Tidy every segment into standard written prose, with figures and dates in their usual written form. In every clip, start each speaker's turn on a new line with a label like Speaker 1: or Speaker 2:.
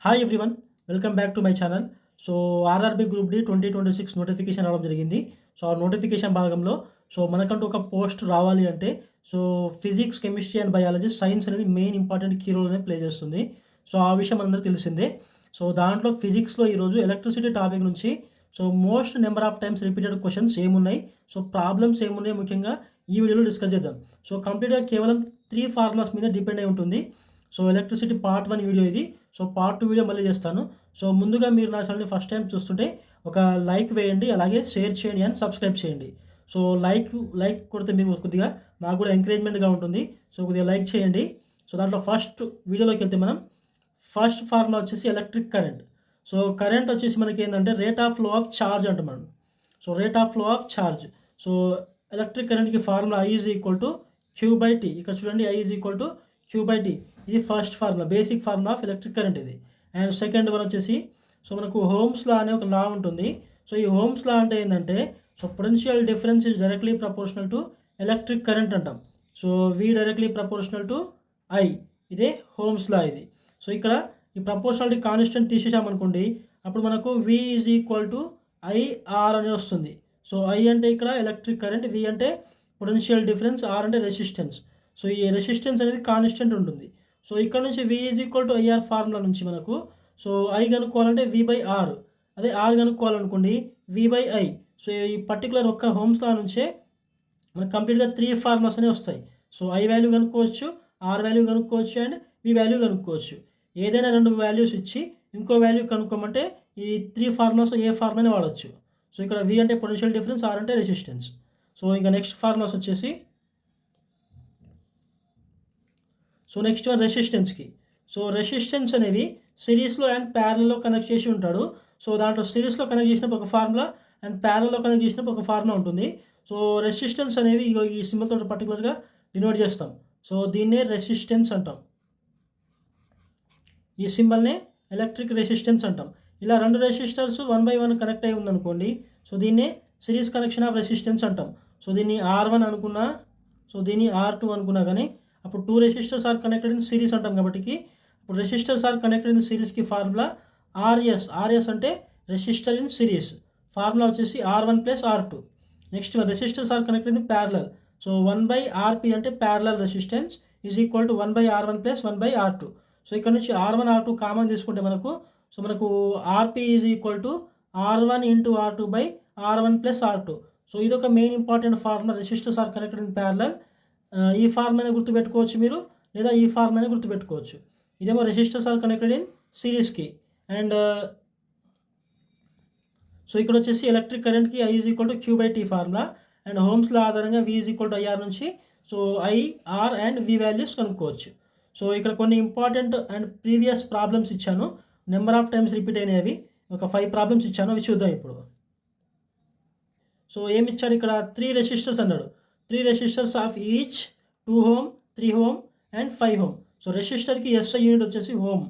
Speaker 1: Hi everyone, welcome back to my channel. So RRB group D 2026 notification రావడం జరిగింది. So ఆ notification భాగంలో మనకంటూ ఒక పోస్ట్ రావాలి అంటే physics, chemistry and biology, science అనేది మెయిన్ ఇంపార్టెంట్ కీ రోల్ అనేది ప్లే చేస్తుంది. సో ఆ విషయం మనందరికీ తెలిసిందే. సో దాంట్లో ఫిజిక్స్లో ఈరోజు ఎలక్ట్రిసిటీ టాపిక్ నుంచి most number of times repeated questions ఏమున్నాయి, ప్రాబ్లమ్స్ ఏమున్నాయి ముఖ్యంగా ఈ వీడియోలో డిస్కస్ చేద్దాం. కంప్లీట్గా కేవలం 3 ఫార్ములాస్ మీద డిపెండ్ అయి ఉంటుంది. ఎలక్ట్రిసిటీ పార్ట్ 1 వీడియో ఇది. పార్ట్ 2 వీడియో మళ్ళీ చేస్తాను. ముందుగా మీరు నా ఛానల్ని ఫస్ట్ టైం చూస్తుంటే ఒక లైక్ వేయండి, అలాగే షేర్ చేయండి అండ్ సబ్స్క్రైబ్ చేయండి. లైక్ కొడితే మీకు కొద్దిగా మాకు కూడా ఎంకరేజ్మెంట్గా ఉంటుంది. కొద్దిగా లైక్ చేయండి. దాంట్లో ఫస్ట్ వీడియోలోకి వెళ్తే మనం ఫస్ట్ ఫార్ములా వచ్చేసి ఎలక్ట్రిక్ కరెంట్. కరెంట్ వచ్చేసి మనకి ఏంటంటే rate of flow of charge అంట మనం. Rate of flow of charge. Electric కరెంట్కి formula I is equal to Q/T. ఇక్కడ చూడండి, I is equal to Q/T. ఇది first formula, basic formula of electric current ఇది. అండ్ సెకండ్ వన్ వచ్చేసి మనకు homes లా అనే ఒక లా ఉంటుంది. ఈ హోమ్స్ లా అంటే ఏంటంటే potential difference is directly proportional to electric current అంటాం. V directly proportional to I. ఇదే హోమ్స్ లా ఇది. ఇక్కడ ఈ ప్రపోర్షనాలిటీ కాన్స్టెంట్ తీసేసామనుకోండి, అప్పుడు మనకు V is equal to IR అని వస్తుంది. I అంటే ఇక్కడ ఎలక్ట్రిక్ కరెంట్, V అంటే పొటెన్షియల్ డిఫరెన్స్, R అంటే రెసిస్టెన్స్. ఈ రెసిస్టెన్స్ అనేది కాన్స్టెంట్ ఉంటుంది. ఇక్కడ నుంచి V is equal to IR formula నుంచి మనకు I కనుక్కోవాలంటే V/R, అదే R కనుక్కోవాలనుకోండి V/I. ఈ పర్టికులర్ ఒక్క హోమ్స్ లా నుంచే మనకు కంప్లీట్గా 3 ఫార్ములాస్ అనేవి వస్తాయి. I వాల్యూ కనుక్కోవచ్చు, R వాల్యూ కనుక్కోవచ్చు అండ్ V వాల్యూ కనుక్కోవచ్చు. ఏదైనా 2 వాల్యూస్ ఇచ్చి ఇంకో వాల్యూ కనుక్కోమంటే ఈ 3 ఫార్ములాస్ ఏ ఫార్ములానే వాడచ్చు. ఇక్కడ V అంటే పొటెన్షియల్ డిఫరెన్స్, R అంటే రెసిస్టెన్స్. ఇంకా నెక్స్ట్ ఫార్ములాస్ వచ్చేసి నెక్స్ట్ వన్ రెసిస్టెన్స్కి. రెసిస్టెన్స్ అనేవి సిరీస్లో అండ్ ప్యారల్లో కనెక్ట్ చేసి ఉంటాడు. దాంట్లో సిరీస్లో కనెక్ట్ చేసినప్పుడు ఒక ఫార్ములా అండ్ ప్యారల్లో కనెక్ట్ చేసినప్పుడు ఒక ఫార్ములా ఉంటుంది. రెసిస్టెన్స్ అనేవి ఈ సింబల్ తోటి పర్టికులర్గా డినోట్ చేస్తాం. దీన్నే రెసిస్టెన్స్ అంటాం. ఈ సింబల్నే ఎలక్ట్రిక్ రెసిస్టెన్స్ అంటాం. ఇలా 2 రెసిస్టర్స్ 1/1 కనెక్ట్ అయి ఉందనుకోండి, దీన్నే సిరీస్ కనెక్షన్ ఆఫ్ రెసిస్టెన్స్ అంటాం. దీన్ని R1 అనుకున్నా, దీన్ని R2 అనుకున్నా, కానీ అప్పుడు 2 resistors are connected in series అంటాం. కాబట్టి ఇప్పుడు రెసిస్టర్స్ ఆర్ కనెక్టెడ్ ఇన్ సిరీస్కి ఫార్ములా RS అంటే రెసిస్టర్ ఇన్ సిరీస్. ఫార్ములా వచ్చేసి R1 + R2. Next resistors are connected in parallel. 1/RP అంటే parallel resistance is equal to 1/R1 + 1/R2. ఇక్కడ నుంచి R1 R2 common తీసుకుంటే మనకు RP is equal to R1 × R2/R1 + R2. ఇది ఒక main important formula. Resistors are connected in parallel. ఈ ఫార్ములాని గుర్తుపెట్టుకోవచ్చు మీరు, లేదా ఈ ఫార్ములాని గుర్తుపెట్టుకోవచ్చు. ఇదేమో రెసిస్టర్స్ ఆర్ కనెక్టెడ్ ఇన్ సిరీస్కి. అండ్ ఇక్కడ వచ్చేసి ఎలక్ట్రిక్ కరెంట్కి I is equal to Q/T formula. And Ohm's law ఆధారంగా V is equal to IR నుంచి I, R and V values కనుక్కోవచ్చు. ఇక్కడ కొన్ని ఇంపార్టెంట్ అండ్ ప్రీవియస్ ప్రాబ్లమ్స్ ఇచ్చాను, నెంబర్ ఆఫ్ టైమ్స్ రిపీట్ అయినవి. ఒక 5 ప్రాబ్లమ్స్ ఇచ్చాను, అవి చూద్దాం ఇప్పుడు. ఏమి ఇచ్చాడు ఇక్కడ? 3 రెసిస్టర్స్ అన్నాడు. 3 రెసిస్టర్స్ ఆఫ్ ఈచ్ 2 Ω, 3 Ω అండ్ 5 Ω. రెసిస్టర్కి SI యూనిట్ వచ్చేసి ఓమ్.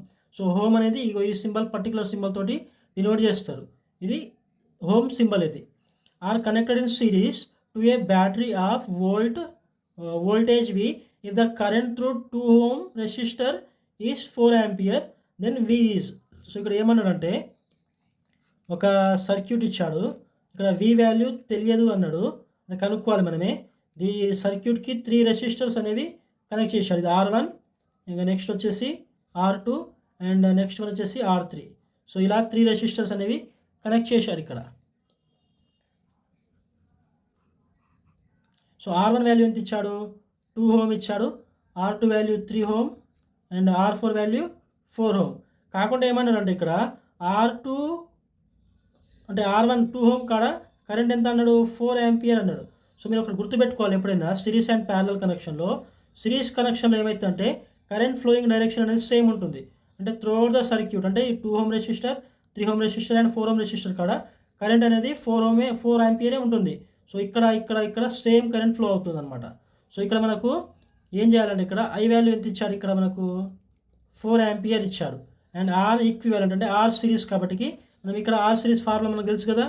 Speaker 1: హోమ్ అనేది ఈ సింబల్, పర్టికులర్ సింబల్ తోటి డినోట్ చేస్తారు. ఇది హోమ్ సింబల్. ఇది are connected in series to a battery of voltage V. If the current through 2 Ω resistor is 4 ampere, then V is. ఇక్కడ ఏమన్నాడంటే ఒక సర్క్యూట్ ఇచ్చాడు. ఇక్కడ V వాల్యూ తెలియదు అన్నాడు, కనుక్కోవాలి మనమే. ఈ సర్క్యూట్కి 3 రెసిస్టర్స్ అనేవి కనెక్ట్ చేశాడు. ఇది R1, ఇంకా నెక్స్ట్ వచ్చేసి R2 అండ్ నెక్స్ట్ వన్ వచ్చేసి R3. ఇలా 3 రెసిస్టర్స్ అనేవి కనెక్ట్ చేశాడు ఇక్కడ. R1 వాల్యూ ఎంత ఇచ్చాడు? 2 Ω ఇచ్చాడు. R2 value 3 Ω and R4 value 4 Ω. కాకుండా ఏమన్నాడంటే ఇక్కడ R2 అంటే R1 2 Ω కాడ కరెంట్ ఎంత అన్నాడు? 4 ఆంపియర్ అన్నాడు. మీరు ఒకటి గుర్తుపెట్టుకోవాలి, ఎప్పుడైనా సిరీస్ అండ్ ప్యారలల్ కనెక్షన్లో, సిరీస్ కనెక్షన్లో ఏమైతుందంటే కరెంట్ ఫ్లోయింగ్ డైరెక్షన్ అనేది సేమ్ ఉంటుంది. అంటే త్రూఅవుట్ ద సర్క్యూట్, అంటే ఈ 2 Ω రెసిస్టర్, 3 Ω రెసిస్టర్ అండ్ 4 Ω రెసిస్టర్ కాడ కరెంట్ అనేది 4 ఆంపియరే ఉంటుంది. ఇక్కడ సేమ్ కరెంట్ ఫ్లో అవుతుంది అనమాట. ఇక్కడ మనకు ఏం చేయాలంటే ఇక్కడ I వాల్యూ ఎంత ఇచ్చాడు? ఇక్కడ మనకు 4 ఆంపియర్ ఇచ్చాడు. అండ్ R ఈక్వివాలెంట్ అంటే R సిరీస్, కాబట్టి మనం ఇక్కడ R సిరీస్ ఫార్ములా మనకు తెలుసు కదా.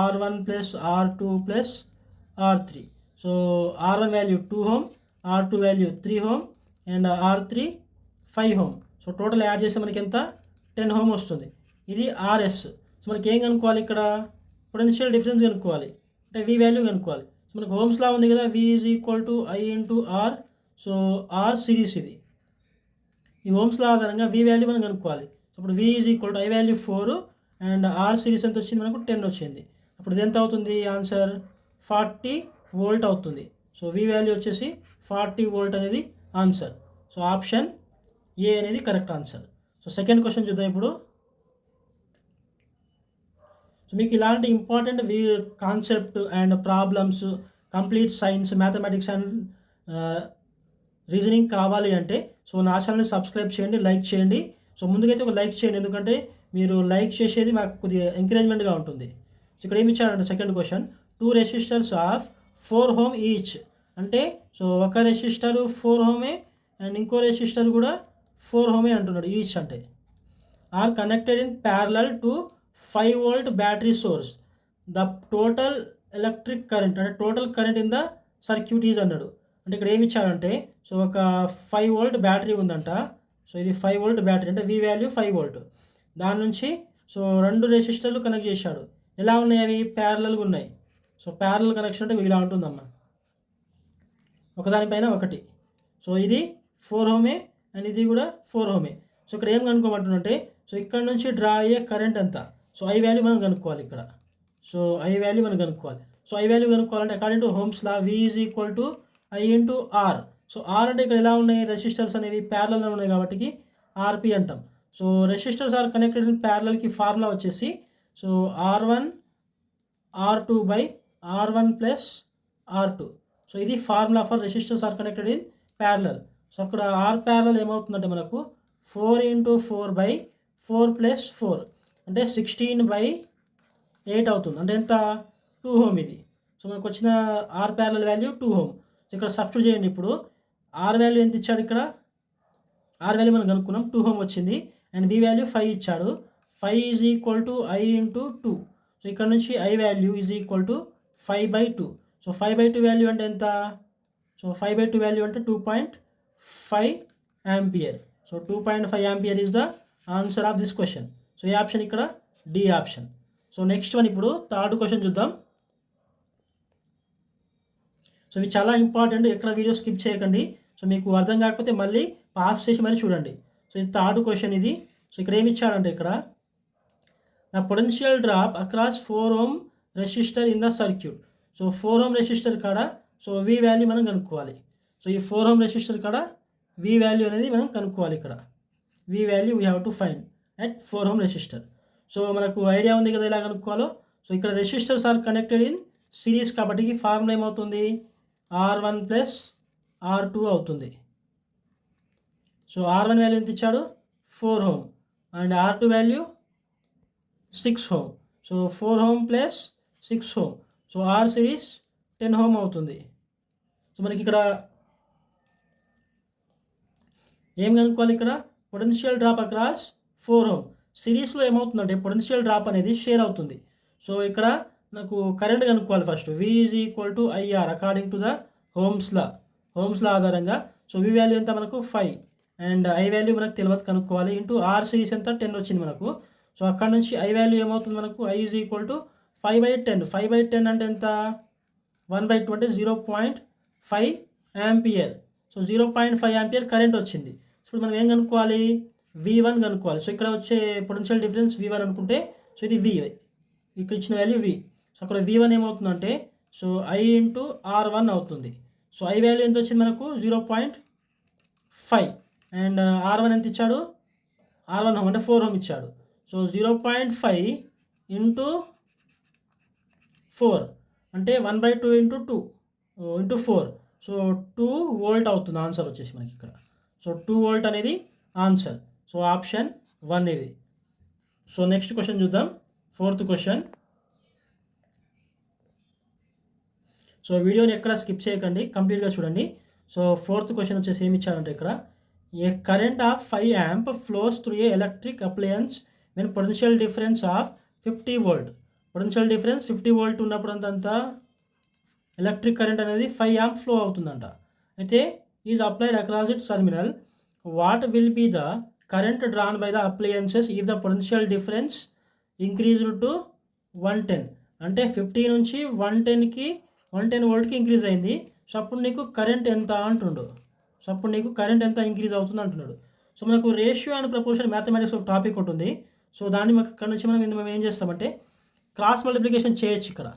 Speaker 1: R1 + R2 + R3. R1 value 2 Ω, R2 value 3 Ω and R3 5 Ω. Total add చేస్తే మనకి ఎంత? 10 ఓం వస్తుంది. ఇది ఆర్ఎస్. సో మనకి ఏం కనుక్కోవాలి ఇక్కడ? పొటెన్షియల్ డిఫరెన్స్ కనుక్కోవాలి, అంటే వి వాల్యూ కనుక్కోవాలి. సో మనకు ఓమ్స్ లా ఉంది కదా, V is equal to I into R. So R series ఇది. ఈ ఓమ్స్ లా ఆధారంగా వి వాల్యూ మనం కనుక్కోవాలి. ఇప్పుడు V is equal to I value 4 and R series ఎంత వచ్చింది మనకు? 10 వచ్చింది. అప్పుడు ఇది ఎంత అవుతుంది? ఆన్సర్ 40 వోల్ట్ అవుతుంది. సో వి వాల్యూ వచ్చేసి 40 వోల్ట్ అనేది ఆన్సర్. సో ఆప్షన్ ఏ అనేది correct answer. So second question చూద్దాం ఇప్పుడు. సో మీకు ఇలాంటి important concept and problems, complete science, mathematics and reasoning కావాలి అంటే సో నా ఛానల్ని సబ్స్క్రైబ్ చేయండి, లైక్ చేయండి. సో ముందుకైతే ఒక లైక్ చేయండి, ఎందుకంటే మీరు లైక్ చేసేది మాకు కొద్దిగా ఎంకరేజ్మెంట్గా ఉంటుంది. సో ఇక్కడ ఏమి ఇచ్చారంటే second question, 2 resistors of 4 ohm each. అంటే సో ఒక రెసిస్టర్ 4 ఓమే అండ్ ఇంకో రెసిస్టర్ కూడా 4 ఓమే అంటున్నాడు. ఈచ్ అంటే are connected in parallel to 5 volt battery source. The total electric current, అంటే total current in the circuit is అన్నాడు. అంటే ఇక్కడ ఏమి ఇచ్చాడంటే సో ఒక 5 వోల్ట్ బ్యాటరీ ఉందంట. సో ఇది 5 వోల్ట్ బ్యాటరీ, అంటే వి వాల్యూ 5 వోల్ట్. దాని నుంచి సో 2 రెసిస్టర్లు కనెక్ట్ చేశాడు. ఎలా ఉన్నాయి అవి? ప్యారలల్గా ఉన్నాయి. సో ప్యారలల్ కనెక్షన్ అంటే ఇలా ఉంటుందమ్మా, ఒకదానిపైన ఒకటి. సో ఇది 4 ఓమే అండ్ ఇది కూడా 4 ఓమే. సో ఇక్కడ ఏం కనుక్కోమంటుందంటే సో ఇక్కడ నుంచి డ్రా అయ్యే కరెంట్ ఎంత? సో ఐ వాల్యూ మనం కనుక్కోవాలి ఇక్కడ. సో ఐ వాల్యూ మనం కనుక్కోవాలి. సో ఐ వాల్యూ కనుక్కోవాలంటే according to Ohm's law V is equal to I into R. So R అంటే ఇక్కడ ఎలా ఉన్నాయి? రెసిస్టర్స్ అనేవి ప్యారలల్లో ఉన్నాయి కాబట్టి ఆర్పి అంటాం. So resistors are connected in ప్యారలల్కి ఫార్ములా వచ్చేసి so R1 R2 by R1 plus R2. So ఇది formula for resistors are connected in parallel. So అక్కడ ఆర్ ప్యారలల్ ఏమవుతుందంటే మనకు 4 ఇంటూ 4 బై 4 ప్లస్ 4 అంటే 16 బై 8 అవుతుంది. అంటే ఎంత? 2 ఓం ఇది. సో మనకు వచ్చిన R parallel value 2 ohm. So ఇక్కడ సబ్స్టిట్యూట్ చేయండి. ఇప్పుడు ఆర్ వాల్యూ ఎంత ఇచ్చాడు? ఇక్కడ ఆర్ వాల్యూ మనం కనుక్కున్నాం, 2 ఓం వచ్చింది. అండ్ వి వాల్యూ 5 ఇచ్చాడు. 5 is equal to I into 2. So ఇక్కడ నుంచి I value is equal to 5/2. So 5/2 value అంటే ఎంత? సో 5/2 వాల్యూ అంటే 2.5 ampere. So 2.5 ampere is the answer of this question. So ఈ ఆప్షన్ ఇక్కడ D option. So next one ఇప్పుడు third question చూద్దాం. So ఇవి చాలా ఇంపార్టెంట్, ఎక్కడ వీడియో స్కిప్ చేయకండి. సో మీకు అర్థం కాకపోతే మళ్ళీ పాస్ చేసి మరి చూడండి. సో ఇది థర్డ్ క్వశ్చన్ ఇది. సో ఇక్కడ ఏమి ఇచ్చాడంటే ఇక్కడ the potential drop across 4 ohm resistor in the circuit. So 4 ohm resistor కాడ సో వి వాల్యూ మనం కనుక్కోవాలి. సో ఈ 4 ఓం రెసిస్టర్ కాడ వి వాల్యూ అనేది మనం కనుక్కోవాలి. ఇక్కడ V value we have to find at 4 ohm resistor. So మనకు ఐడియా ఉంది కదా ఎలా కనుక్కోవాలో. సో ఇక్కడ resistors are connected in series కాబట్టి ఫార్ములా ఏమవుతుంది? R1 ప్లస్ R2 అవుతుంది. సో R1 వాల్యూ ఎంత ఇచ్చాడు? 4 ohm and R2 value 6 ohm. So 4 ohm plus 6 ohm. So R series 10 ohm అవుతుంది. సో మనకి ఇక్కడ ఏం కనుక్కోవాలి? ఇక్కడ పొటెన్షియల్ డ్రాప్ అక్రాస్ 4 ఓం. సిరీస్లో ఏమవుతుందంటే పొటెన్షియల్ డ్రాప్ అనేది షేర్ అవుతుంది. సో ఇక్కడ నాకు కరెంట్ కనుక్కోవాలి first. V is equal to IR according to the Ohm's law ఆధారంగా. సో వి వాల్యూ ఎంత మనకు? 5 అండ్ ఐ వాల్యూ మనకు తెలియదు, కనుక్కోవాలి. ఇంటూ ఆర్ సిరీస్ ఎంత? 10 వచ్చింది మనకు. సో అక్కడ నుంచి ఐ వాల్యూ ఏమవుతుంది మనకు? I is equal to 5/10. 5/10 అంటే ఎంత? 1/2 అంటే 0.5 యాంపియర్. సో 0.5 యాంపియర్ కరెంట్ వచ్చింది. సో ఇప్పుడు మనం ఏం కనుక్కోవాలి? V1 కనుక్కోవాలి. సో ఇక్కడ వచ్చే పొటెన్షియల్ డిఫరెన్స్ V1 అనుకుంటే సో ఇది V, ఇక్కడ ఇచ్చిన వాల్యూ V. సో అక్కడ V1 ఏమవుతుందంటే సో I ఇంటూ R1 అవుతుంది. సో ఐ వాల్యూ ఎంత వచ్చింది మనకు? 0.5 అండ్ R1 ఎంత ఇచ్చాడు? R1 ఓం అంటే 4 ఓం ఇచ్చాడు. సో 0.5 ఇంటూ 4 అంటే 1/2 ఇంటూ 2 ఇంటూ 4. సో 2 వోల్ట్ అవుతుంది ఆన్సర్ వచ్చేసి మనకి ఇక్కడ. సో 2 వోల్ట్ అనేది ఆన్సర్. సో ఆప్షన్ 1 ఇది. సో నెక్స్ట్ క్వశ్చన్ చూద్దాం, ఫోర్త్ క్వశ్చన్. సో వీడియోని ఎక్కడ స్కిప్ చేయకండి, కంప్లీట్గా చూడండి. సో ఫోర్త్ క్వశ్చన్ వచ్చేసి ఏమి ఇచ్చారంటే ఇక్కడ a current of 5 amp flows through a electric appliance when potential difference of 50 volt. Potential difference 50 volt ఉన్నప్పుడు అంతా ఎలక్ట్రిక్ కరెంట్ అనేది 5 amp ఫ్లో అవుతుందంట. అయితే is applied across it terminal. What will be the current drawn by the appliances if the potential difference increased to 110. అంటే 50 నుంచి 110కి 110 వోల్ట్కి increase అయింది. So అప్పుడు నీకు కరెంట్ ఎంత అంటుండు. సో అప్పుడు నీకు కరెంట్ ఎంత ఇంక్రీజ్ అవుతుంది అంటున్నాడు. సో మనకు రేషియో అండ్ ప్రపోర్షన్ మ్యాథమెటిక్స్ ఒక టాపిక్ ఉంటుంది. సో దాన్ని ఇక్కడ నుంచి మనం ఏం చేస్తామంటే క్రాస్ మల్టిప్లికేషన్ చేయొచ్చు. ఇక్కడ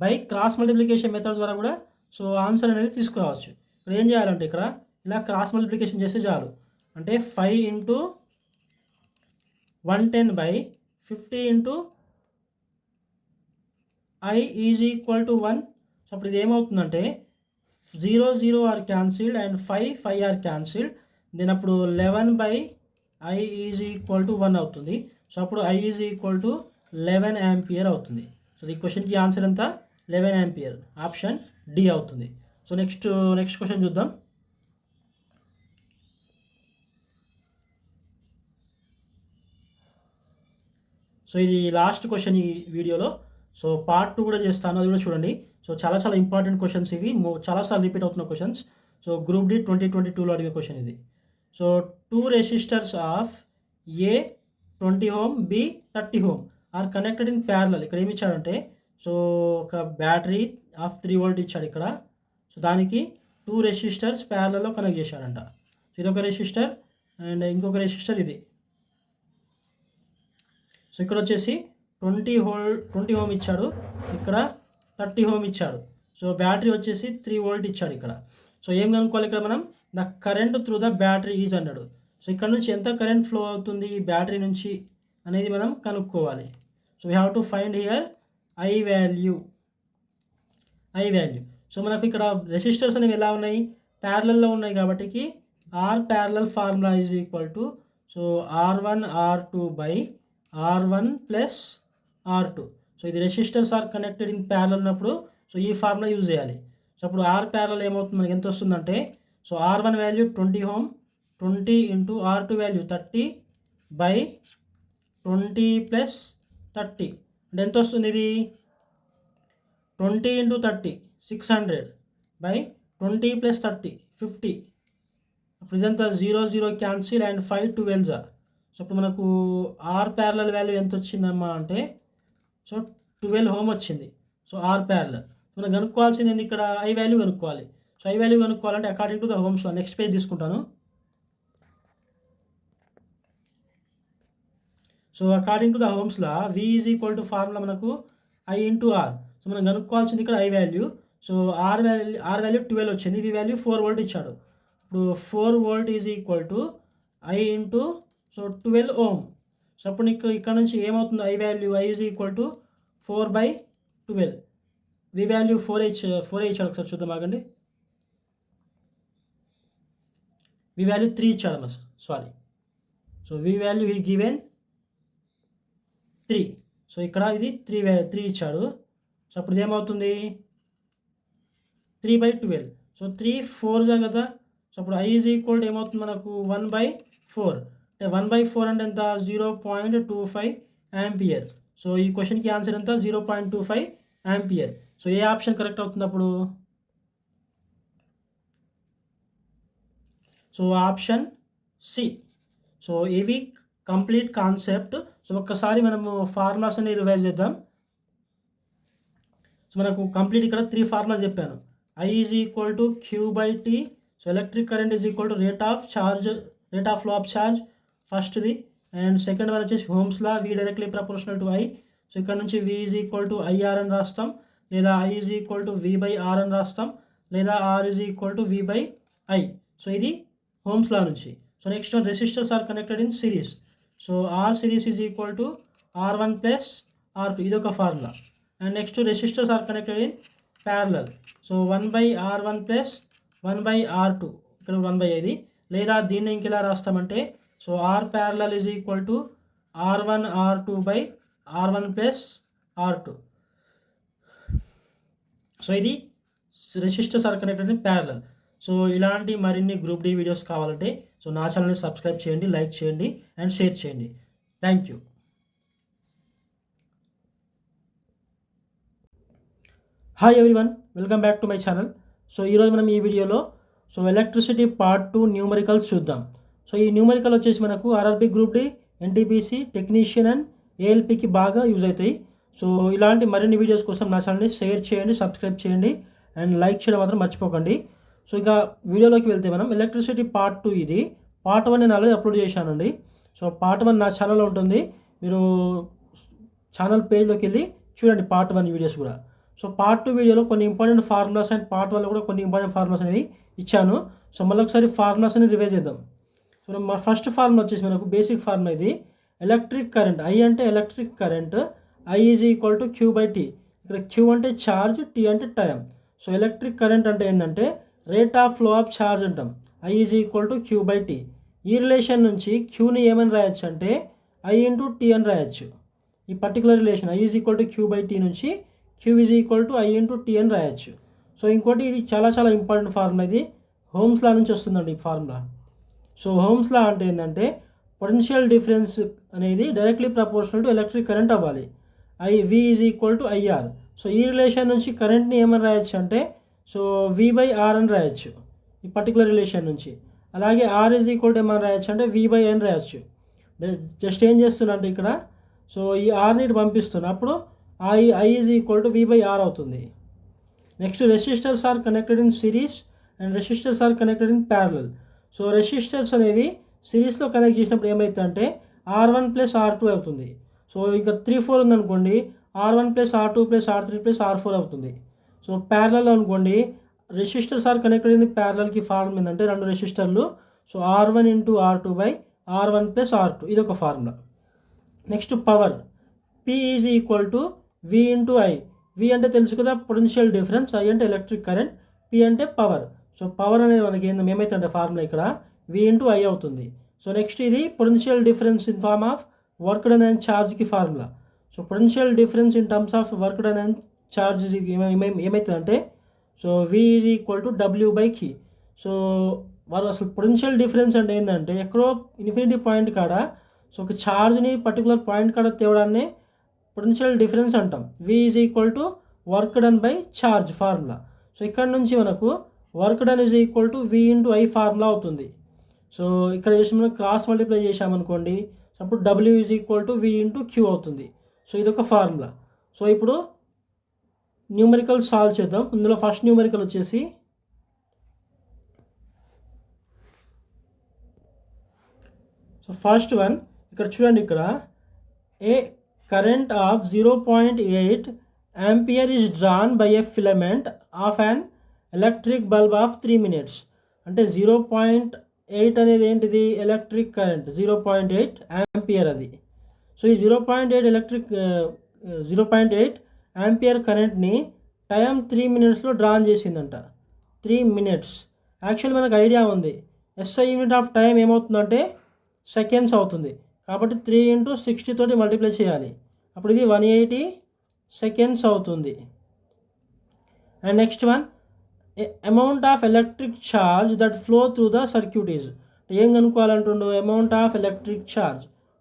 Speaker 1: బై క్రాస్ మల్టిప్లికేషన్ మెథడ్ ద్వారా కూడా సో ఆన్సర్ అనేది తీసుకురావచ్చు. ఇక్కడ ఏం చేయాలంటే ఇక్కడ ఇలా క్రాస్ మల్టిప్లికేషన్ చేస్తే చాలు. అంటే 5 into 110 by 50 into I is equal to 1. So అప్పుడు ఇది ఏమవుతుందంటే 0 0 are cancelled and 5 are cancelled. Then అప్పుడు 11 by I is equal to 1 అవుతుంది. సో అప్పుడు I is equal to 11 ampere అవుతుంది. సో ఈ క్వశ్చన్కి ఆన్సర్ ఎంత 11 యాంపియర్. ఆప్షన్ డి అవుతుంది. సో నెక్స్ట్ క్వశ్చన్ చూద్దాం. సో ఇది లాస్ట్ క్వశ్చన్ ఈ వీడియోలో. సో పార్ట్ 2 కూడా చేస్తాను, అది కూడా చూడండి. సో చాలా ఇంపార్టెంట్ క్వశ్చన్స్ ఇవి, చాలాసార్లు రిపీట్ అవుతున్న క్వశ్చన్స్. సో గ్రూప్ డి 2022లో అడిగిన క్వశ్చన్ ఇది. So 2 resistors of A 20 Ω B 30 Ω are connected in parallel. ఇక్కడ ఏమి ఇచ్చాడంటే సో ఒక బ్యాటరీ ఆఫ్ 3 వోల్ట్ ఇచ్చాడు ఇక్కడ. సో దానికి 2 రెసిస్టర్స్ ప్యారలల్లో కనెక్ట్ చేశాడంట. సో ఇది ఒక రెసిస్టర్ అండ్ ఇంకొక రెసిస్టర్ ఇది. సో ఇక్కడ వచ్చేసి 20 Ω ఇచ్చాడు, ఇక్కడ 30 Ω ఇచ్చాడు. సో బ్యాటరీ వచ్చేసి 3 వోల్ట్ ఇచ్చాడు ఇక్కడ. సో ఏం కనుక్కోవాలి ఇక్కడ మనం, the current through the battery is అన్నాడు. సో ఇక్కడ నుంచి ఎంత కరెంట్ ఫ్లో అవుతుంది ఈ బ్యాటరీ నుంచి అనేది మనం కనుక్కోవాలి. So we have to find here I value. So మనకు ఇక్కడ రెసిస్టర్స్ అనేవి ఎలా ఉన్నాయి, ప్యారలల్లో ఉన్నాయి కాబట్టి R parallel formula is equal to so R1 R2 by R1 plus R2. So ఇది resistors are connected in parallel ఉన్నప్పుడు సో ఈ ఫార్ములా యూజ్ చేయాలి. సో అప్పుడు ఆర్ ప్యారలల్ ఏమవుతుంది మనకి ఎంత వస్తుందంటే so R1 value 20 Ω, 20 into R2 value 30 by 20 plus 30 అంటే ఎంత వస్తుంది ఇది 20 ఇంటూ 30 600 బై 20 ప్లస్ 30 50. అప్పుడు ఇదంతా 0 0 క్యాన్సిల్ అండ్ 5 12. సో అప్పుడు మనకు ఆర్ ప్యారలల్ వాల్యూ ఎంత వచ్చిందమ్మా అంటే సో 12 Ω వచ్చింది. సో ఆర్ ప్యారలల్ మనం కనుక్కోవాల్సింది ఏంది ఇక్కడ ఐ వాల్యూ కనుక్కోవాలి. సో ఐ వాల్యూ కనుక్కోవాలంటే according to the Ohm's law. Next page తీసుకుంటాను. So according to the Ohm's law V is equal to formula మనకు ఐ ఇంటూ ఆర్. సో మనం కనుక్కోవాల్సింది ఇక్కడ I value. So R value 12 వచ్చింది, V value 4 volt ఇచ్చాడు. ఇప్పుడు 4 volt is equal to I into so 12 Ω. సో అప్పుడు నీకు ఇక్కడ నుంచి ఏమవుతుంది I value I is equal to 4/12. V value 4 ఇచ్చాడు, ఒకసారి చూద్దాం ఆగండి. వి వాల్యూ 3 ఇచ్చాడు సారీ. సో వి వాల్యూ ఈ గివెన్ 3. సో ఇక్కడ ఇది 3 ఇచ్చాడు. సో అప్పుడు ఇది ఏమవుతుంది 3/12. సో 3 4 కదా. సో అప్పుడు ఐ ఈజ్ ఈక్వల్ టు ఏమవుతుంది మనకు 1/4. అంటే 1/4 అంటే ఎంత 0.25 యాంపియర్. సో ఈ క్వశ్చన్కి ఆన్సర్ ఎంత 0.25 యాంపియర్. సో ఏ ఆప్షన్ కరెక్ట్ అవుతుంది అప్పుడు, సో ఆప్షన్ సి. సో ఇవి కంప్లీట్ కాన్సెప్ట్. సో ఒక్కసారి మనము ఫార్ములాస్ అన్ని రివైజ్ చేద్దాం. సో మనకు కంప్లీట్ ఇక్కడ 3 ఫార్ములాస్ చెప్పాను. I is equal to Q/T. So electric current is equal to rate of flow of charge ఫస్ట్ది. అండ్ సెకండ్ వన్ వచ్చేసి Ohm's law V directly proportional to I. So ఇక్కడ నుంచి V is equal to IR అని రాస్తాం, లేదా I is equal to V/R అని రాస్తాం, లేదా R is equal to V/I. So ఇది హోమ్స్ లా నుంచి. So next one resistors are connected in series. So R series is equal to R1 plus R2, ఇది ఒక formula. And next resistors are connected in parallel. So 1/R1 plus 1/R2, ఇక్కడ 1/ఇది. లేదా దీన్ని ఇంకెలా రాస్తామంటే so R parallel is equal to R1 R2 by R1 plus R2. So ఇది resistors are connected in parallel. So ఇలాంటి మరిన్ని group D videos కావాలంటే సో నా ఛానల్ని సబ్స్క్రైబ్ చేయండి, లైక్ చేయండి అండ్ షేర్ చేయండి. Thank you. Hi everyone, welcome back to my channel. So ఈరోజు మనం ఈ వీడియోలో సో ఎలక్ట్రిసిటీ పార్ట్ 2 న్యూమరికల్స్ చూద్దాం. సో ఈ న్యూమరికల్ వచ్చేసి మనకు RRB group D, NTPC, technician and ఏఎల్పికి బాగా యూజ్ అవుతాయి. సో ఇలాంటి మరిన్ని వీడియోస్ కోసం నా ఛానల్ని షేర్ చేయండి, సబ్స్క్రైబ్ చేయండి అండ్ లైక్ చేయడం మాత్రం మర్చిపోకండి. సో ఇక వీడియోలోకి వెళ్తే మనం ఎలక్ట్రిసిటీ పార్ట్ 2 ఇది. పార్ట్ 1 నేను ఆల్రెడీ అప్లోడ్ చేశానండి. సో పార్ట్ 1 నా ఛానల్లో ఉంటుంది, మీరు ఛానల్ పేజ్లోకి వెళ్ళి చూడండి పార్ట్ 1 వీడియోస్ కూడా. సో పార్ట్ 2 వీడియోలో కొన్ని ఇంపార్టెంట్ ఫార్ములాస్ అండ్ పార్ట్ 1లో కూడా కొన్ని ఇంపార్టెంట్ ఫార్ములాస్ అనేవి ఇచ్చాను. సో మళ్ళీ ఒకసారి ఫార్ములాస్ అని రివైజ్ చేద్దాం. సో మా ఫస్ట్ ఫార్ములా వచ్చేసి మనకు బేసిక్ ఫార్ములా ఇది. ఎలక్ట్రిక్ కరెంట్, ఐ అంటే electric current, I is equal to Q by T. ఇక్కడ క్యూ అంటే ఛార్జ్, టీ అంటే టైం. సో ఎలక్ట్రిక్ కరెంట్ అంటే ఏంటంటే rate of flow of charge అంటాం. I is equal to Q by T. ఈ relation నుంచి క్యూని ఏమని రాయొచ్చు అంటే ఐ ఇంటూ టీ అని రాయొచ్చు. ఈ particular relation I is equal to Q by T నుంచి Q is equal to I into T అని రాయొచ్చు. సో ఇంకోటి ఇది చాలా చాలా ఇంపార్టెంట్ ఫార్ములా, ఇది హోమ్స్ లా నుంచి వస్తుందండి ఈ ఫార్ములా. సో హోమ్స్ లా అంటే ఏంటంటే పొటెన్షియల్ డిఫరెన్స్ అనేది directly proportional to electric current అవ్వాలి. V is equal to IR. So ఈ రిలేషన్ నుంచి కరెంట్ని ఏమని రాయొచ్చు అంటే సో వి బై ఆర్ అని రాయొచ్చు ఈ పర్టికులర్ రిలేషన్ నుంచి. అలాగే ఆర్ ఈజ్ ఈక్వల్ టు ఏమని రాయొచ్చు అంటే వి బై అని రాయొచ్చు. జస్ట్ ఏం చేస్తున్నా అంటే ఇక్కడ సో ఈ ఆర్ని పంపిస్తున్నా, అప్పుడు I is equal to V by R అవుతుంది. Next resistors are connected in series and resistors are connected in parallel. So resistors అనేవి సిరీస్లో కనెక్ట్ చేసినప్పుడు ఏమవుతుందంటే R1 ప్లస్ R2 అవుతుంది. సో ఇంకా 3-4 ఉందనుకోండి R1 plus R2 plus R3 plus R4 అవుతుంది. So parallel అనుకోండి రెసిస్టర్స్ ఆర్ కనెక్టెడ్ ఇన్ ప్యారలల్కి ఫార్ములా ఏంటంటే రెండు రెసిస్టర్లు, so R1 into R2 by R1 plus R2, ఇది ఒక formula. Next power, P is equal to V into I. V అంటే తెలుసు కదా పొటెన్షియల్ డిఫరెన్స్, I అంటే ఎలక్ట్రిక్ కరెంట్, P అంటే పవర్. సో పవర్ అనేది మనకి ఏమైతుందంటే ఫార్ములా ఇక్కడ V ఇంటూ I అవుతుంది. సో నెక్స్ట్ ఇది potential difference in form of work done and ఛార్జ్కి formula. So potential difference in terms of work done and charge ఏమవుతుందంటే so V is equal to W by Q. So వాళ్ళు అసలు potential difference అంటే ఏంటంటే ఎక్కడో infinity point కాడ so ఒక ఛార్జ్ని particular point కాడ తేవడాన్ని పొటెన్షియల్ డిఫరెన్స్ అంటాం. V is equal to work done by charge formula. So ఇక్కడ నుంచి మనకు work done is equal to V into I formula అవుతుంది. సో ఇక్కడ చేసి మనం క్రాస్ మల్టిప్లై చేసామనుకోండి, అప్పుడు W is equal to V into Q అవుతుంది. సో ఇది ఒక ఫార్ములా. సో ఇప్పుడు న్యూమరికల్ సాల్వ్ చేద్దాం. ఇందులో ఫస్ట్ న్యూమరికల్ వచ్చేసి సో ఫస్ట్ వన్ ఇక్కడ చూడండి, ఇక్కడ a current of 0.8 ampere is drawn by a filament of an electric bulb of 3 minutes. అంటే 0.8 అనేది ఏంటిది ఎలక్ట్రిక్ కరెంట్, 0.8 ఆంపియర్ అది. సో ఈ 0.8 ఆంపియర్ కరెంట్ని టైం 3 minutesలో డ్రాన్ చేసిందంట. 3 minutes. యాక్చువల్ మనకు ఐడియా ఉంది SI యూనిట్ ఆఫ్ టైం ఏమవుతుందంటే సెకండ్స్ అవుతుంది, కాబట్టి 3 into 60 తోటి మల్టిప్లై చేయాలి, అప్పుడు ఇది 180 seconds అవుతుంది. And next one amount of electric charge that flow through the circuit is. ఏం కనుక్కోవాలంటుండో అమౌంట్ ఆఫ్ ఎలక్ట్రిక్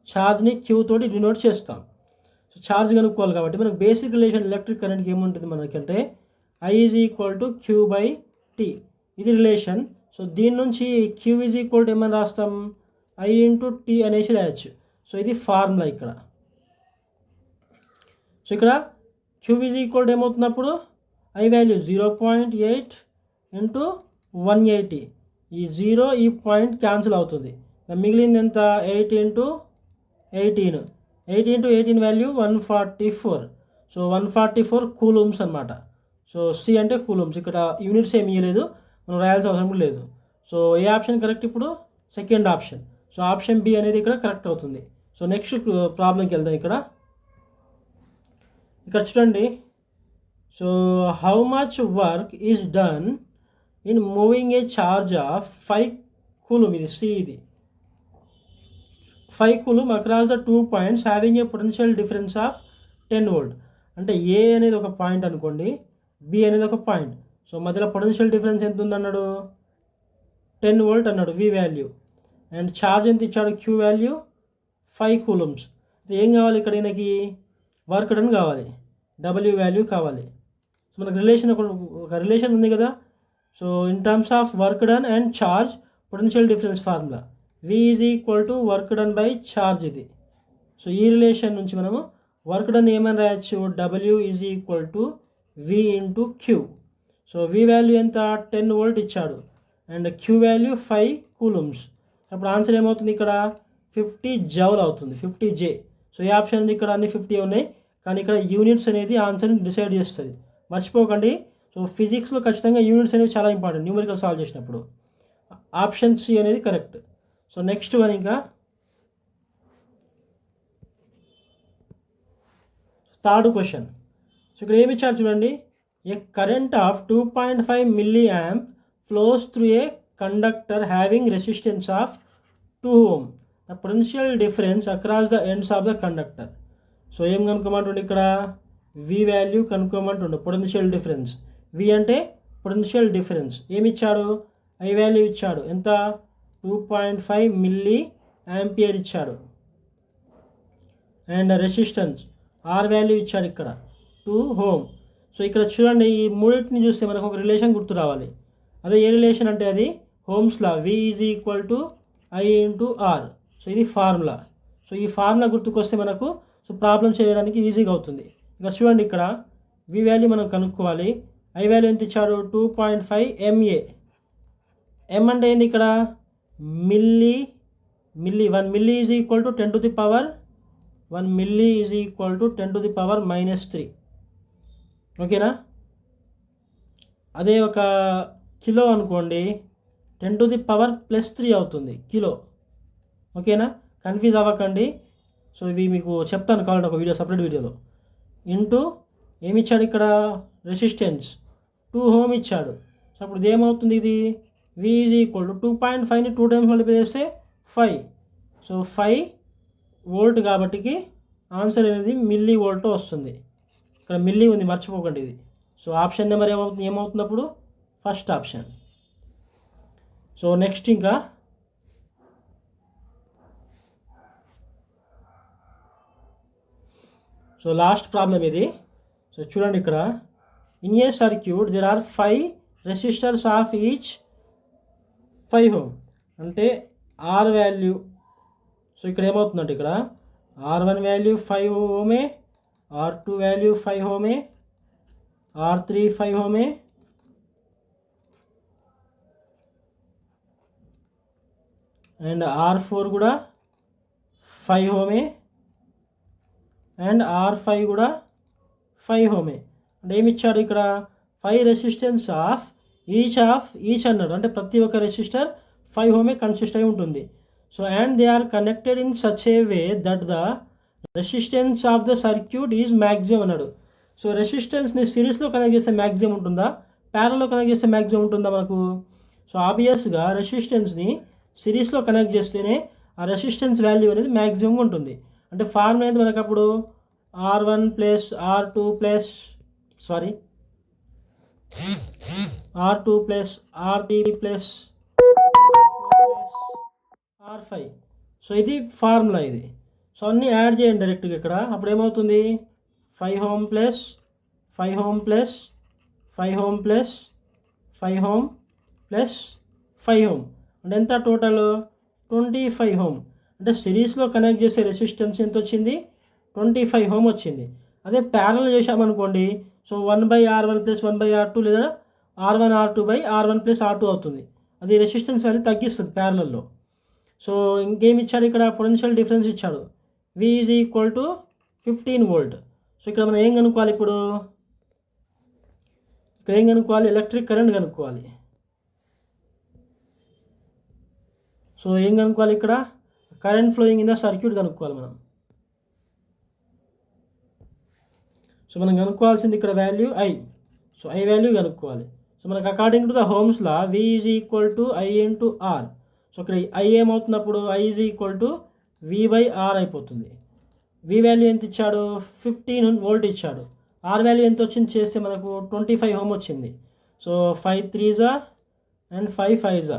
Speaker 1: ఛార్జ్ని క్యూ తోటి డినోట్ చేస్తాం. సో ఛార్జ్ కనుక్కోవాలి కాబట్టి మనకు బేసిక్ రిలేషన్ ఎలక్ట్రిక్ కరెంట్కి ఏముంటుంది మనకంటే I is equal to Q by T, ఇది రిలేషన్. సో దీని నుంచి క్యూ ఈజ్ ఈక్వల్ టు ఏమని రాస్తాం I ఇంటూ టీ అనేసి రాయొచ్చు. సో ఇది ఫార్ములా ఇక్కడ. సో ఇక్కడ క్యూ ఈజ్ ఈక్వల్ టు ఏమవుతున్నప్పుడు I వాల్యూ 0.8 ఇంటూ 180, ఈ 0 ఈ పాయింట్ క్యాన్సిల్ అవుతుంది, మిగిలింది ఎంత 8 into 18, 8 into 18 value 144. So 144 coulombs అనమాట. సో C అంటే కూలూమ్స్, ఇక్కడ యూనిట్స్ ఏమి ఇవ్వలేదు, మనం రాయాల్సిన అవసరం కూడా లేదు. సో ఏ ఆప్షన్ కరెక్ట్ ఇప్పుడు second option. So option B అనేది ఇక్కడ కరెక్ట్ అవుతుంది. సో నెక్స్ట్ ప్రాబ్లంకి వెళ్దాం. ఇక్కడ చూడండి, so how much work is done in moving A charge of 5 coulomb, ఇది C, ఇది 5 coulomb across the 2 points having a potential difference of 10 volt. అంటే A అనేది ఒక పాయింట్ అనుకోండి, B అనేది ఒక పాయింట్. సో మధ్యలో పొటెన్షియల్ డిఫరెన్స్ ఎంత ఉందన్నాడు 10 volt అన్నాడు V వాల్యూ, అండ్ ఛార్జ్ ఎంత ఇచ్చాడు Q వాల్యూ 5 కూలూమ్స్. ఏం కావాలి ఇక్కడ ఈయనకి వర్క్ డన్ కావాలి, W వాల్యూ కావాలి. సో మనకు రిలేషన్ ఒక రిలేషన్ ఉంది కదా. So in terms of work done and charge potential difference formula V is equal to work done by charge ఇది. సో ఈ రిలేషన్ నుంచి మనము వర్క్ డన్ ఏమని రాయొచ్చు, W is equal to V into Q. So V value ఎంత 10 volt ఇచ్చాడు and Q value 5 coulombs. అప్పుడు answer ఏమవుతుంది, ఇక్కడ 50 జౌల్ అవుతుంది, 50 జే. సో ఈ ఆప్షన్ ఉంది, ఇక్కడ అన్ని 50 ఉన్నాయి, కానీ ఇక్కడ యూనిట్స్ అనేది ఆన్సర్ని డిసైడ్ చేస్తుంది, మర్చిపోకండి. సో ఫిజిక్స్లో ఖచ్చితంగా యూనిట్స్ అనేవి చాలా ఇంపార్టెంట్ న్యూమరికల్ సాల్వ్ చేసినప్పుడు. ఆప్షన్ సి అనేది కరెక్ట్. సో నెక్స్ట్ వన్, ఇంకా థర్డ్ క్వశ్చన్. సో ఇక్కడ ఏమి ఇచ్చారు చూడండి, a current of 2.5 milli amp flows through a conductor having resistance of 2 ohm. The potential difference across the ends of the conductor. So ఏం కనుక్కోమంటుండే, ఇక్కడ V value కనుక్కోమంటుండే, potential difference. V అంటే potential difference. ఏమి ఇచ్చాడు, ఐ వాల్యూ ఇచ్చాడు, ఎంత 2.5 milli ampere ఇచ్చాడు. అండ్ రెసిస్టెన్స్ ఆర్ వాల్యూ ఇచ్చాడు ఇక్కడ 2 ohm. సో ఇక్కడ చూడండి, ఈ మూడింటిని చూస్తే మనకు ఒక రిలేషన్ గుర్తు రావాలి. అదే ఏ రిలేషన్ అంటే అది Ohm's law, V is equal to I into R. So ఇది ఫార్ములా. సో ఈ ఫార్ములా గుర్తుకొస్తే మనకు సో ప్రాబ్లం చేయడానికి ఈజీగా అవుతుంది. ఇక్కడ చూడండి, ఇక్కడ వి వాల్యూ మనం కనుక్కోవాలి. ఐ వాల్యూ ఎంత ఇచ్చాడు, 2.5 MA. ఎం అంటే ఏంటి, ఇక్కడ milli. 1 milli is equal to 10 to the power 1 milli is equal to 10 to the power -3. ఓకేనా. అదే ఒక కిలో అనుకోండి, 10 to the power +3 అవుతుంది కిలో. ఓకేనా, కన్ఫ్యూజ్ అవ్వకండి. సో ఇవి మీకు చెప్తాను కావాలంటే ఒక వీడియో, సపరేట్ వీడియోలో. ఇంటూ ఏమి ఇచ్చాడు ఇక్కడ, రెసిస్టెన్స్ 2 ohm ఇచ్చాడు. సో అప్పుడు ఇది ఏమవుతుంది, ఇది వి ఈజ్ ఈక్వల్ టు 2.5ని 2 times మల్టిప్లై చేస్తే 5. సో 5 వోల్ట్ కాబట్టికి ఆన్సర్ అనేది మిల్లీ వోల్ట్ వస్తుంది. ఇక్కడ మిల్లీ ఉంది, మర్చిపోకండి ఇది. సో ఆప్షన్ నెంబర్ ఏమవుతున్నప్పుడు ఫస్ట్ ఆప్షన్. సో నెక్స్ట్, ఇంకా సో లాస్ట్ ప్రాబ్లం ఇది. సో చూడండి, ఇక్కడ in a circuit there are 5 resistors of each 5 ohm. అంటే ఆర్ వాల్యూ, సో ఇక్కడ ఏమవుతుందంటే, ఇక్కడ R1 value 5 ohm, R2 value 5 ohm, R3 5 ohm, and R4 కూడా 5 ohm, అండ్ R5 కూడా 5 ohm. అంటే ఏమి ఇచ్చాడు ఇక్కడ, 5 రెసిస్టెన్స్ ఆఫ్ ఈచ్ అన్నాడు, అంటే ప్రతి ఒక్క రెసిస్టర్ 5 ohm కన్సిస్ట్ అయి ఉంటుంది. So and they are connected in such a way that the resistance of the circuit is maximum అన్నాడు. సో రెసిస్టెన్స్ని సిరీస్లో కనెక్ట్ చేస్తే మ్యాక్సిమం ఉంటుందా, ప్యారల్లో కనెక్ట్ చేస్తే మ్యాక్సిమం ఉంటుందా మనకు? సో ఆబ్వియస్గా రెసిస్టెన్స్ని సిరీస్లో కనెక్ట్ చేస్తేనే ఆ రెసిస్టెన్స్ వాల్యూ అనేది మ్యాక్సిమం ఉంటుంది. అంటే ఫార్ములా అనేది మనకు అప్పుడు R1 plus R2 plus R2 plus R3 plus R5. So ఇది ఫార్ములా ఇది. సో అన్నీ యాడ్ చేయండి డైరెక్ట్గా ఇక్కడ. అప్పుడు ఏమవుతుంది, 5 ohm plus 5 ohm plus 5 ohm plus 5 ohm plus 5 ohm అంటే ఎంత టోటల్ 25 ohm. అంటే సిరీస్లో కనెక్ట్ చేసే రెసిస్టెన్స్ ఎంత వచ్చింది, 25 ohm వచ్చింది. అదే ప్యారల్ చేసామనుకోండి, సో 1/R1 ప్లస్ 1/R2 లేదా R1 R2 by R1 plus R2 అవుతుంది. అది రెసిస్టెన్స్ వాల్యూ తగ్గిస్తుంది ప్యారలల్లో. సో ఇంకేమి ఇచ్చాడు ఇక్కడ, పొటెన్షియల్ డిఫరెన్స్ ఇచ్చాడు, V is equal to 15 volt. So ఇక్కడ మనం ఏం కనుక్కోవాలి, ఇక్కడ ఏం కనుక్కోవాలి, ఎలక్ట్రిక్ కరెంట్ కనుక్కోవాలి. సో ఏం కనుక్కోవాలి, ఇక్కడ current flowing in the circuit కనుక్కోవాలి మనం. సో మనం కనుక్కోవాల్సింది ఇక్కడ value I. So I value కనుక్కోవాలి. సో మనకు according to the Ohm's law V is equal to I into R. So ఇక్కడ I ఏమవుతున్నప్పుడు I is equal to V/R అయిపోతుంది. V value ఎంత ఇచ్చాడు, 15 volt ఇచ్చాడు. R వాల్యూ ఎంత వచ్చింది చేస్తే మనకు 25 ohm వచ్చింది. So 5 3s and 5 5s.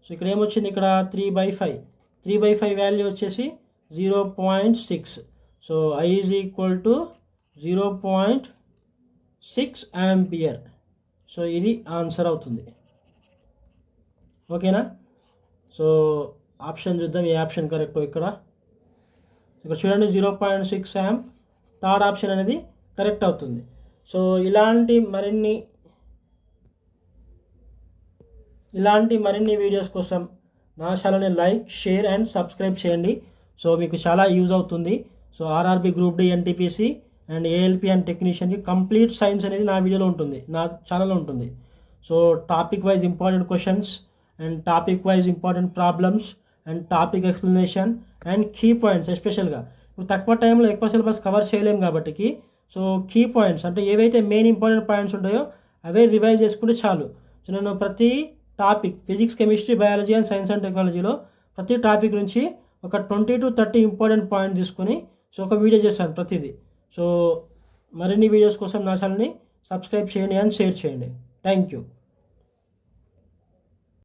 Speaker 1: So ఇక్కడ ఏమొచ్చింది, ఇక్కడ 3/5 వాల్యూ వచ్చేసి 0.6. So I is equal to 0.6 ampere. So ఇది ఆన్సర్ అవుతుంది. ఓకేనా. సో ఆప్షన్ చూద్దాం, ఏ ఆప్షన్ కరెక్టో. ఇక్కడ చూడండి 0.6 యాంప్, థర్డ్ ఆప్షన్ అనేది కరెక్ట్ అవుతుంది. సో ఇలాంటి మరిన్ని వీడియోస్ కోసం నా ఛానల్ని లైక్, షేర్ అండ్ సబ్స్క్రైబ్ చేయండి. సో మీకు చాలా యూజ్ అవుతుంది. So RRB group D, NTPC and ALP and టెక్నీషియన్కి కంప్లీట్ సైన్స్ అనేది నా వీడియోలో ఉంటుంది, నా ఛానల్లో ఉంటుంది. So topic wise important questions and topic wise important problems and topic explanation and key points. ఎస్పెషల్గా ఇప్పుడు తక్కువ టైంలో ఎక్కువ సిలబస్ కవర్ చేయలేము కాబట్టి సో కీ పాయింట్స్ అంటే ఏవైతే మెయిన్ ఇంపార్టెంట్ పాయింట్స్ ఉంటాయో అవే రివైజ్ చేసుకుంటే చాలు. సో నేను ప్రతి topic physics, chemistry, biology and science and టెక్నాలజీలో ప్రతి టాపిక్ నుంచి ఒక 20 to 30 ఇంపార్టెంట్ పాయింట్ తీసుకొని సో ఒక వీడియో చేస్తాను ప్రతిదీ. సో మరిన్ని వీడియోస్ కోసం నా ఛానల్ని సబ్స్క్రైబ్ చేయండి అండ్ షేర్ చేయండి. Thank you.